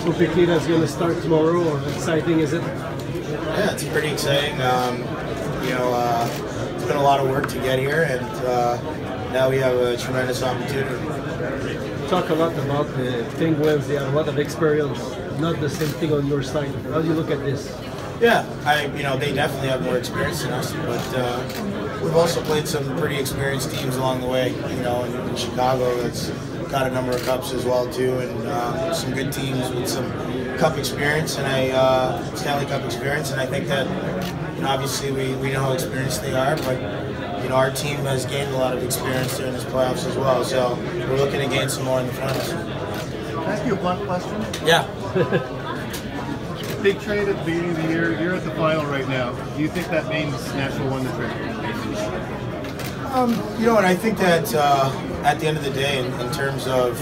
So P.K. that's going to start tomorrow. Or exciting, is it? Yeah, it's pretty exciting. It's been a lot of work to get here, and now we have a tremendous opportunity. Talk a lot about the Penguins. They have a lot of experience. Not the same thing on your side. How do you look at this? Yeah, they definitely have more experience than us, but we've also played some pretty experienced teams along the way. In Chicago, that's got a number of cups as well too, and some good teams with some cup experience and a Stanley Cup experience. And I think that obviously we know how experienced they are, but our team has gained a lot of experience during this playoffs as well. So we're looking to gain some more in the finals. Can I ask you a blunt question? Yeah. Big trade at the beginning of the year. You're at the final right now. Do you think that means Nashville won the trade? I think that at the end of the day, in terms of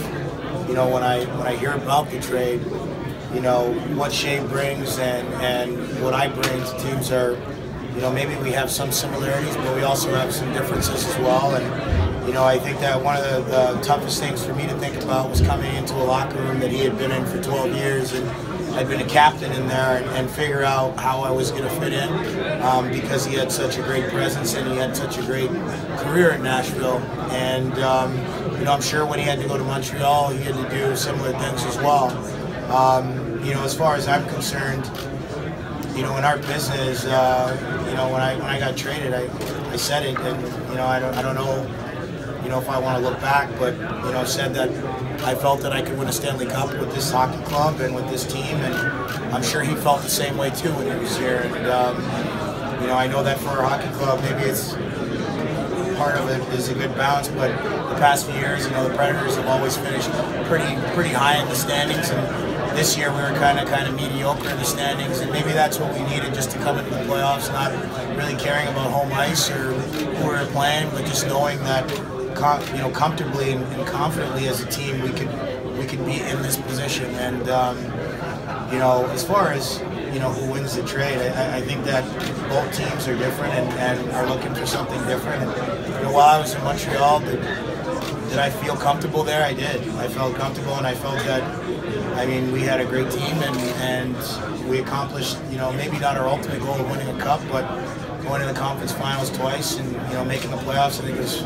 when I hear about the trade, what Shea brings and what I bring to teams are, maybe we have some similarities, but we also have some differences as well. And I think that one of the toughest things for me to think about was coming into a locker room that he had been in for 12 years and I'd been a captain in there, and figure out how I was going to fit in because he had such a great presence and he had such a great career in Nashville. And I'm sure when he had to go to Montreal, he had to do similar things as well. As far as I'm concerned, in our business, when I got traded, I said it, and I don't know, if I want to look back, but said that I felt that I could win a Stanley Cup with this hockey club and with this team, and I'm sure he felt the same way too when he was here. And I know that for our hockey club, maybe it's part of it is a good balance, but the past few years, the Predators have always finished pretty high in the standings, and this year we were kind of mediocre in the standings, and maybe that's what we needed, just to come into the playoffs, not really caring about home ice or who we were playing, but just knowing that comfortably and confidently as a team we could be in this position. And as far as who wins the trade, I think that both teams are different and are looking for something different. And while I was in Montreal, did I feel comfortable there? I did. I felt comfortable, and I felt that we had a great team, and we accomplished maybe not our ultimate goal of winning a cup, but going to the conference finals twice and making the playoffs. I think it was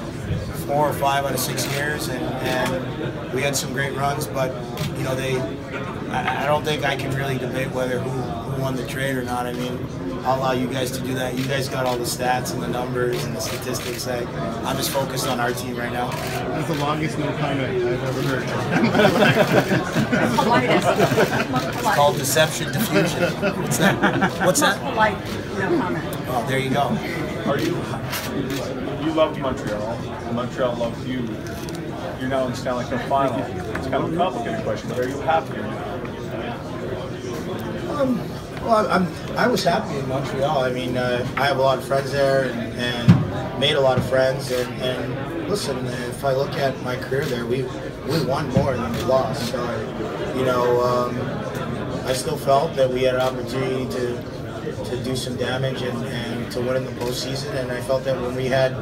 4 or 5 out of 6 years, and we had some great runs, but I don't think I can really debate whether who won the trade or not. I'll allow you guys to do that. You guys got all the stats and the numbers and the statistics. I'm just focused on our team right now. That's the longest no comment I've ever heard. It's called deception diffusion. What's that? What's that? Polite no comment. Oh, there you go. You loved Montreal. Montreal loved you. You're now in the Stanley Cup Final. It's kind of a complicated question, but are you happy? I was happy in Montreal. I have a lot of friends there and made a lot of friends. And listen, if I look at my career there, we won more than we lost. So, I still felt that we had an opportunity to do some damage and to win in the postseason. And I felt that when we had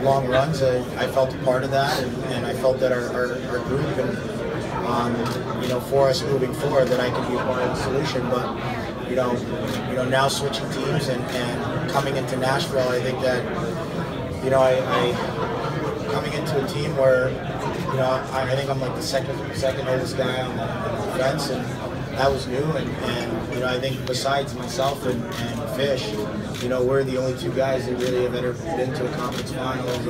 long runs, I felt a part of that, and I felt that our group and for us moving forward, that I could be a part of the solution. But now switching teams and coming into Nashville, I think that I coming into a team where I think I'm like the second oldest guy on the defense, and that was new. And I think besides myself and Fish, we're the only 2 guys that really have ever been to a conference finals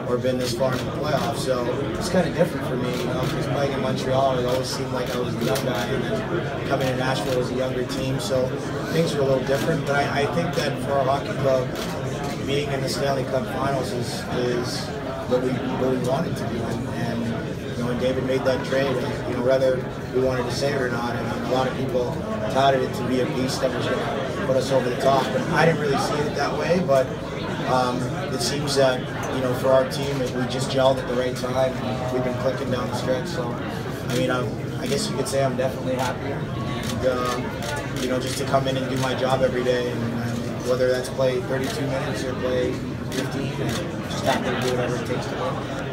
or been this far in the playoffs. So it's kind of different for me, because playing in Montreal, it always seemed like I was the young guy, and then coming to Nashville was a younger team. So things were a little different. But I think that for our hockey club, being in the Stanley Cup Finals is what we wanted to do. And when David made that trade, whether we wanted to say it or not, a lot of people touted it to be a beast that was going to put us over the top. But I didn't really see it that way. But it seems that for our team, we just gelled at the right time. We've been clicking down the stretch. So I guess you could say I'm definitely happy. And just to come in and do my job every day, and whether that's play 32 minutes or play 15, and just happy to do whatever it takes to win.